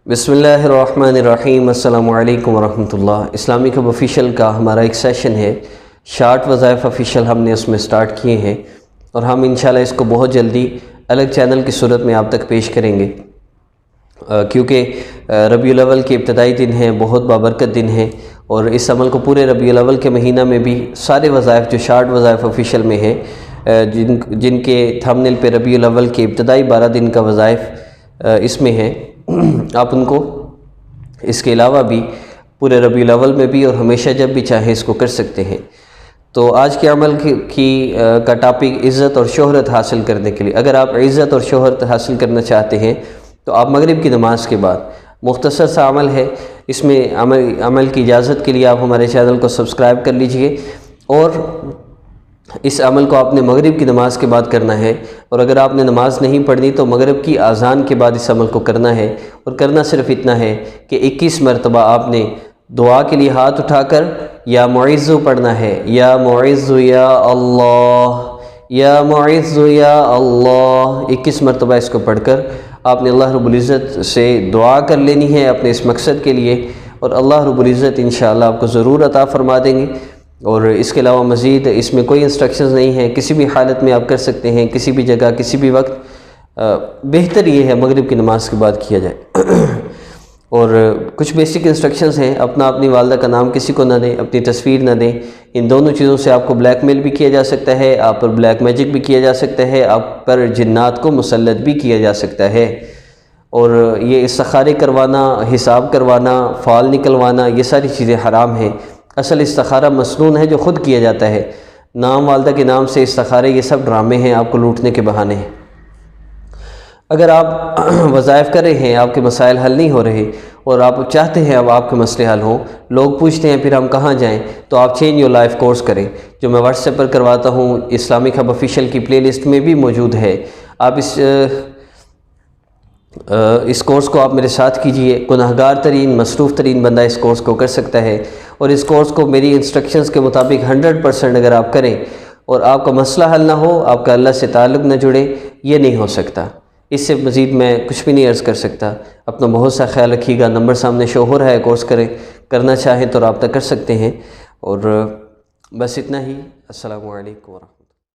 بسم اللہ الرحمن الرحیم۔ السلام علیکم ورحمۃ اللہ۔ اسلامک ہب آفیشیل کا ہمارا ایک سیشن ہے، شارٹ وظائف آفیشیل، ہم نے اس میں سٹارٹ کیے ہیں اور ہم انشاءاللہ اس کو بہت جلدی الگ چینل کی صورت میں آپ تک پیش کریں گے، کیونکہ ربیع الاول کے ابتدائی دن ہیں، بہت بابرکت دن ہیں، اور اس عمل کو پورے ربیع الاول کے مہینہ میں بھی سارے وظائف جو شارٹ وظائف آفیشیل میں ہیں، جن کے تھمبنیل پہ ربیع الاول کے ابتدائی 12 دن کا وظائف اس میں ہے، آپ ان کو اس کے علاوہ بھی پورے ربیع الاول میں بھی اور ہمیشہ جب بھی چاہیں اس کو کر سکتے ہیں۔ تو آج کے عمل کا ٹاپک عزت اور شہرت حاصل کرنے کے لیے، اگر آپ عزت اور شہرت حاصل کرنا چاہتے ہیں تو آپ مغرب کی نماز کے بعد، مختصر سا عمل ہے، اس میں عمل کی اجازت کے لیے آپ ہمارے چینل کو سبسکرائب کر لیجئے، اور اس عمل کو آپ نے مغرب کی نماز کے بعد کرنا ہے، اور اگر آپ نے نماز نہیں پڑھنی تو مغرب کی اذان کے بعد اس عمل کو کرنا ہے، اور کرنا صرف اتنا ہے کہ 21 مرتبہ آپ نے دعا کے لیے ہاتھ اٹھا کر یا معز پڑھنا ہے، یا معز یا اللہ، یا معز یا اللہ، 21 مرتبہ اس کو پڑھ کر آپ نے اللہ رب العزت سے دعا کر لینی ہے اپنے اس مقصد کے لیے، اور اللہ رب العزت انشاءاللہ آپ کو ضرور عطا فرما دیں گے۔ اور اس کے علاوہ مزید اس میں کوئی انسٹرکشنز نہیں ہیں، کسی بھی حالت میں آپ کر سکتے ہیں، کسی بھی جگہ، کسی بھی وقت، بہتر یہ ہے مغرب کی نماز کے بعد کیا جائے۔ اور کچھ بیسک انسٹرکشنز ہیں، اپنی والدہ کا نام کسی کو نہ دیں، اپنی تصویر نہ دیں، ان دونوں چیزوں سے آپ کو بلیک میل بھی کیا جا سکتا ہے، آپ پر بلیک میجک بھی کیا جا سکتا ہے، آپ پر جنات کو مسلط بھی کیا جا سکتا ہے، اور یہ استخارے کروانا، حساب کروانا، فال نکلوانا، یہ ساری چیزیں حرام ہیں۔ اصل استخارہ مسنون ہے جو خود کیا جاتا ہے، نام والدہ کے نام سے استخارے یہ سب ڈرامے ہیں، آپ کو لوٹنے کے بہانے ہیں۔ اگر آپ وظائف کر رہے ہیں، آپ کے مسائل حل نہیں ہو رہے اور آپ چاہتے ہیں اب آپ کے مسئلے حل ہوں، لوگ پوچھتے ہیں پھر ہم کہاں جائیں، تو آپ چینج یور لائف کورس کریں، جو میں واٹس ایپ پر کرواتا ہوں، اسلامک ہب آفیشیل کی پلے لسٹ میں بھی موجود ہے۔ آپ اس کورس کو آپ میرے ساتھ کیجئے، گناہگار ترین، مصروف ترین بندہ اس کورس کو کر سکتا ہے، اور اس کورس کو میری انسٹرکشنز کے مطابق 100% اگر آپ کریں اور آپ کا مسئلہ حل نہ ہو، آپ کا اللہ سے تعلق نہ جڑے، یہ نہیں ہو سکتا۔ اس سے مزید میں کچھ بھی نہیں عرض کر سکتا۔ اپنا بہت سا خیال رکھیے گا، نمبر سامنے شو ہو رہا ہے، کورس کرنا چاہیں تو رابطہ کر سکتے ہیں، اور بس اتنا ہی۔ السلام علیکم ورحمۃ اللہ۔